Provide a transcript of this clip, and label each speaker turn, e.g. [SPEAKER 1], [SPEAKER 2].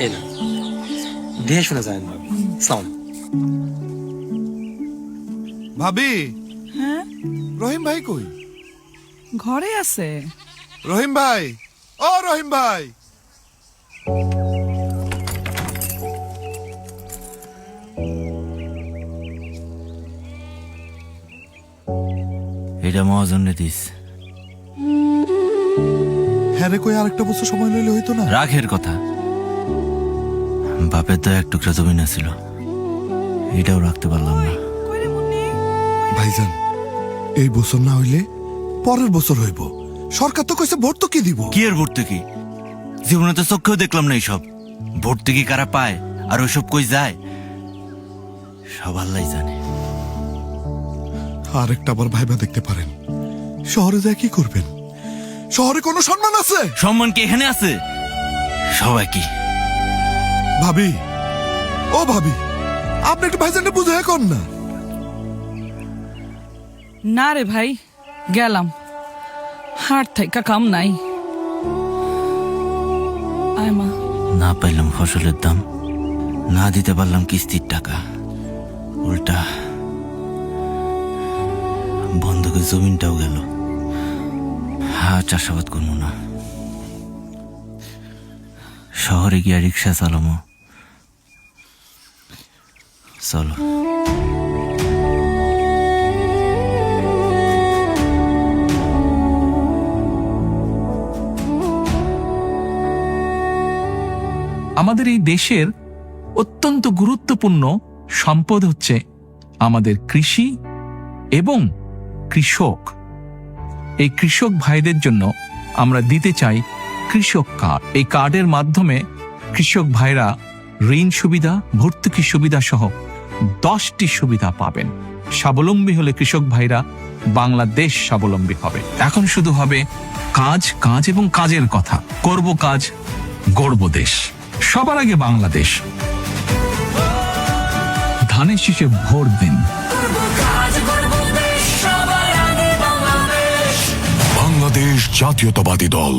[SPEAKER 1] এই না, দেহে শুনে যায় না। সালাম।
[SPEAKER 2] ভাবি,
[SPEAKER 3] হ্যাঁ,
[SPEAKER 2] রহিম ভাই কই?
[SPEAKER 3] ঘরে আছে।
[SPEAKER 2] রহিম ভাই, ও রহিম ভাই।
[SPEAKER 4] এটা মহাজনে দিস।
[SPEAKER 2] হ্যাঁ রে, কই আরেকটা বছর সময় লইলে হইতো না?
[SPEAKER 4] রাখের কথা, বাপের তো এক টুকরা জমি না ছিল, এটাও রাখতে পারলাম না।
[SPEAKER 3] কইরে মুন্নি,
[SPEAKER 2] ভাইজান, এই বছর না হইলে পরের বছর হইব। সরকার তো কইছে ভর্তুকি দিব।
[SPEAKER 4] কি এর ভর্তুকি? জীবনে তো চোখেও দেখলাম না এইসব ভর্তুকি কারা পায় আর ওইসব কই যায় সব আল্লাহ জানে।
[SPEAKER 2] আরেকটা আবার ভাইবা দেখতে পারেন। শহরে যায় কি করবেন? শহরে কোনো সম্মান আছে?
[SPEAKER 4] সম্মান কি এখানে আছে? সবাই কি
[SPEAKER 2] ভাবি, ও ভাবি, আপনি একটু ভাইজানকে বুঝাই কর না।
[SPEAKER 3] না রে ভাই, গেলাম, হাট থাইকা কাম নাই। আয় মা।
[SPEAKER 4] না পাইলাম ফসলের দাম, না দিতে পারলাম কিস্তির টাকা, উল্টা বন্ধকের জমিনটাও গেল। হ্যাঁ, চাষাবাদ করবো না, শহরে গিয়া রিক্সা চালামো। চলো।
[SPEAKER 5] আমাদের এই দেশের অত্যন্ত গুরুত্বপূর্ণ সম্পদ হচ্ছে আমাদের কৃষি এবং কৃষক। এই কৃষক ভাইদের জন্য আমরা দিতে চাই কৃষক কার্ড। এই কার্ডের মাধ্যমে কৃষক ভাইরা ঋণ সুবিধা, ভর্তুকি সুবিধা সহ 10টি সুবিধা পাবেন। স্বাবলম্বী হলে কৃষক ভাইরা বাংলাদেশ স্বাবলম্বী হবে। এখন শুধু হবে কাজ, কাজ এবং কাজের কথা। করব কাজ, গড়ব দেশ। সবার আগে বাংলাদেশ। ধানের শীষে ভোট দিন।
[SPEAKER 6] বাংলাদেশ জাতীয়তাবাদী দল।